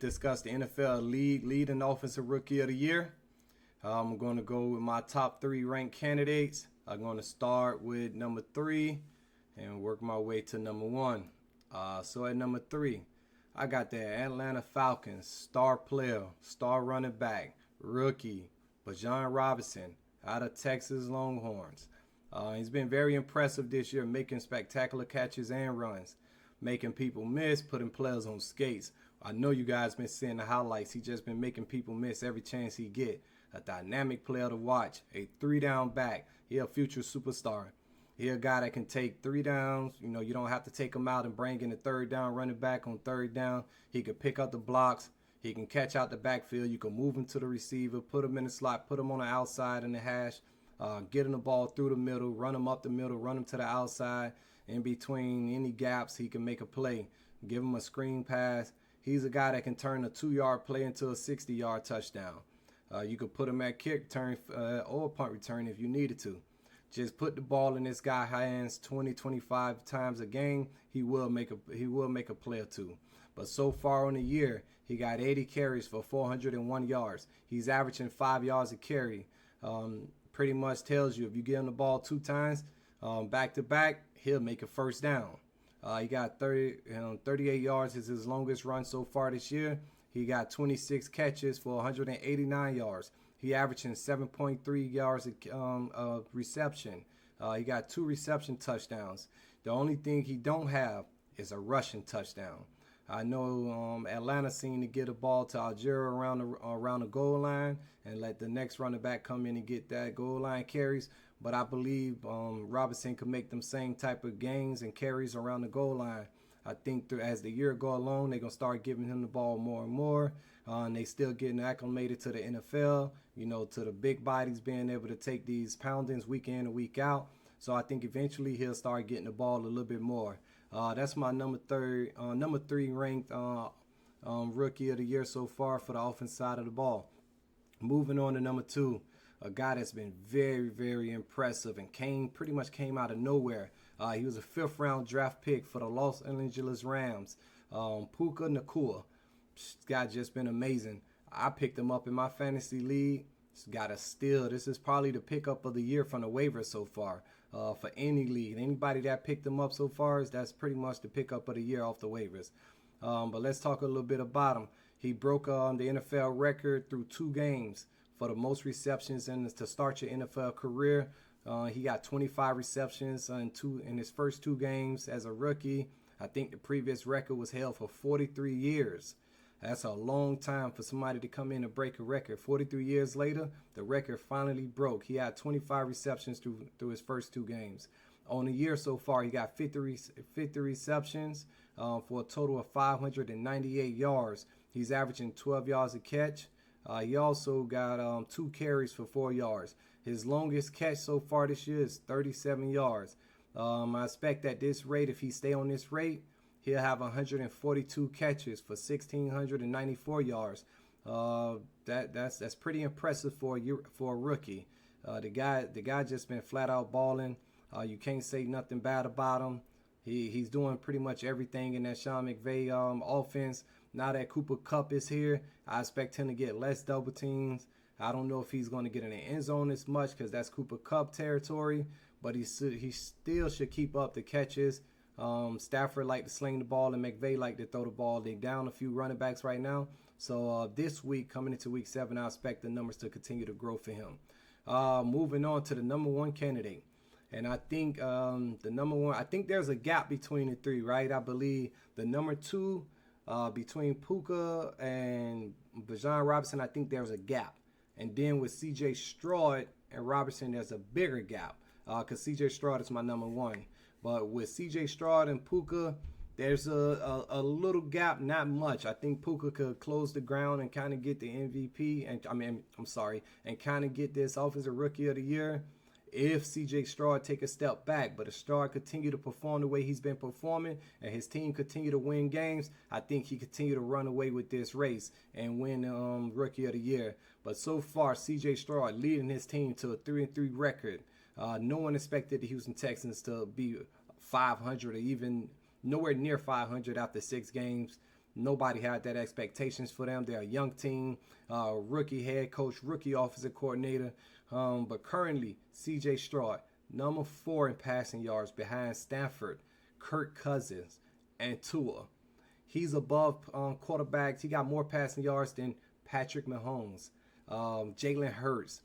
discuss the NFL leading offensive rookie of the year. I'm going to go with my top 3 ranked candidates. I'm going to start with number 3 and work my way to number 1. So at number 3, I got the Atlanta Falcons star player, star running back, rookie, Bijan Robinson out of Texas Longhorns. He's been very impressive this year, making spectacular catches and runs, making people miss, putting players on skates. I know you guys been seeing the highlights. He just been making people miss every chance he get. A dynamic player to watch, a 3-down back. He a future superstar. He a guy that can take 3 downs. You know, you don't have to take him out and bring in the 3rd down running back on 3rd down. He can pick up the blocks. He can catch out the backfield. You can move him to the receiver, put him in the slot, put him on the outside in the hash, get him the ball through the middle, run him up the middle, run him to the outside. In between any gaps, he can make a play. Give him a screen pass. He's a guy that can turn a 2-yard play into a 60-yard touchdown. You could put him at kick return or punt return if you needed to. Just put the ball in this guy's hands 20, 25 times a game. He will make a play or two. But so far on the year, he got 80 carries for 401 yards. He's averaging 5 yards a carry. Pretty much tells you if you give him the ball 2 times back to back, he'll make a 1st down. He got 38 yards is his longest run so far this year. He got 26 catches for 189 yards. He averaging 7.3 yards of reception. He got 2 reception touchdowns. The only thing he don't have is a rushing touchdown. I know Atlanta seemed to get a ball to 𝐓𝐿 around the goal line and let the next running back come in and get that goal line carries. But I believe Robinson could make them same type of gains and carries around the goal line. I think as the year go along, they're going to start giving him the ball more and more. And they still getting acclimated to the NFL, you know, to the big bodies being able to take these poundings week in and week out. So I think eventually he'll start getting the ball a little bit more. That's my number 3 ranked rookie of the year so far for the offense side of the ball. Moving on to number 2, a guy that's been very, very impressive and pretty much came out of nowhere. He was a 5th round draft pick for the Los Angeles Rams. 𝐓𝐡𝐞 𝐘𝐞. This guy just been amazing. I picked him up in my fantasy league. This got a steal. This is probably the pickup of the year from the waivers so far for any league. Anybody that picked him up so far, that's pretty much the pickup of the year off the waivers. But let's talk a little bit about him. He broke the NFL record through 2 games for the most receptions to start your NFL career. He got 25 receptions in his first 2 games as a rookie. I think the previous record was held for 43 years. That's a long time for somebody to come in and break a record. 43 years later, the record finally broke. He had 25 receptions through his first 2 games. On the year so far, he got 50 receptions for a total of 598 yards. He's averaging 12 yards a catch. He also got 2 carries for 4 yards. His longest catch so far this year is 37 yards. I expect that this rate, if he stay on this rate, he'll have 142 catches for 1,694 yards. That's pretty impressive for a rookie. The guy just been flat out balling. You can't say nothing bad about him. He's doing pretty much everything in that Sean McVay offense. Now that Cooper Kupp is here, I expect him to get less double teams. I don't know if he's going to get in the end zone as much because that's Cooper Kupp territory, but he still should keep up the catches. Stafford like to sling the ball and McVay like to throw the ball. They down a few running backs right now. So this week, coming into week 7, I expect the numbers to continue to grow for him. Moving on to the number 1 candidate. And I think the number 1, I think there's a gap between the 3, right? I believe the number 2 between 𝐓𝐡𝐞 and Bijan Robinson, I think there's a gap. And then with C.J. Stroud and Robinson, there's a bigger gap because C.J. Stroud is my number 1. But with C.J. Stroud and 𝐓𝐡𝐞, there's a little gap, not much. I think 𝐓𝐡𝐞 could close the ground and kind of get the MVP, and kind of get this offensive rookie of the year if C.J. Stroud take a step back. But if Stroud continue to perform the way he's been performing and his team continue to win games, I think he continue to run away with this race and win rookie of the year. But so far, C.J. Stroud leading his team to a 3-3 record. No one expected the Houston Texans to be 500 or even nowhere near 500 after 6 games. Nobody had that expectations for them. They're a young team, rookie head coach, rookie offensive coordinator. But currently, C.J. Stroud, number 4 in passing yards behind Stanford, Kirk Cousins, and Tua. He's above quarterbacks. He got more passing yards than Patrick Mahomes, Jalen Hurts,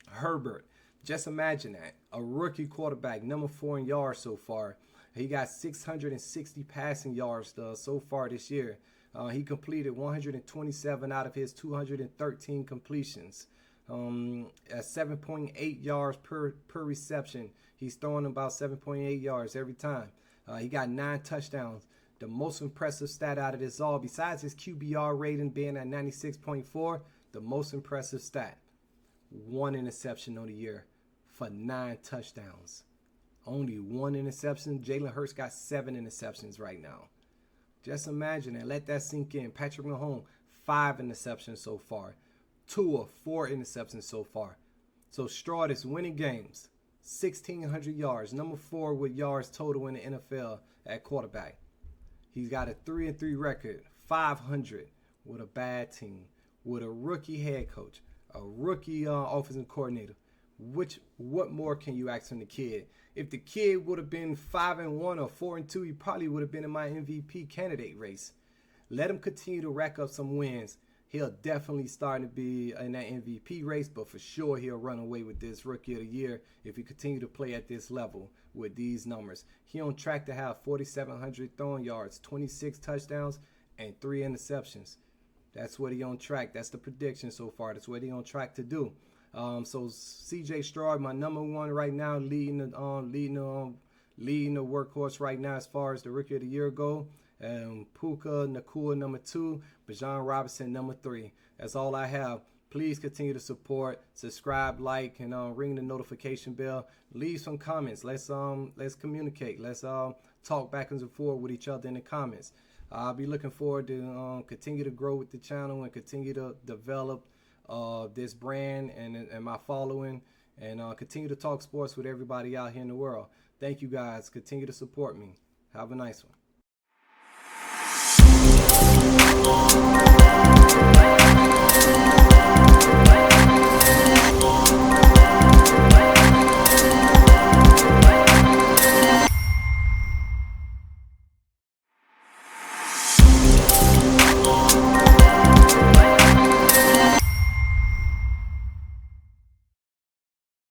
Herbert. Just imagine that. A rookie quarterback, number 4 in yards so far. He got 660 passing yards so far this year. He completed 127 out of his 213 completions. At 7.8 yards per reception. He's throwing about 7.8 yards every time. He got 9 touchdowns. The most impressive stat out of this all, besides his QBR rating being at 96.4, the most impressive stat, 1 interception on the year for 9 touchdowns. Only 1 interception. Jalen Hurts got 7 interceptions right now. Just imagine and let that sink in. Patrick Mahomes, 5 interceptions so far. Tua, 4 interceptions so far. So Stroud is winning games. 1,600 yards. Number 4 with yards total in the NFL at quarterback. He's got a 3-3 record. 500 with a bad team. With a rookie head coach. A rookie offensive coordinator. What more can you ask from the kid? If the kid would have been 5-1 or 4-2, he probably would have been in my MVP candidate race. Let him continue to rack up some wins. He'll definitely start to be in that MVP race, but for sure he'll run away with this Rookie of the Year if he continue to play at this level with these numbers. He on track to have 4,700 throwing yards, 26 touchdowns, and 3 interceptions. That's what he on track. That's the prediction so far. That's what he on track to do. So C.J. Stroud, my number 1 right now, leading the workhorse right now as far as the Rookie of the Year go. 𝐓𝐡𝐞 𝐘𝐞 number 2, Bijan Robinson number 3. That's all I have. Please continue to support, subscribe, like, and ring the notification bell. Leave some comments. Let's communicate. Let's talk back and forth with each other in the comments. I'll be looking forward to continue to grow with the channel and continue to develop this brand and my following, and continue to talk sports with everybody out here in the world. Thank you guys. Continue to support me. Have a nice one.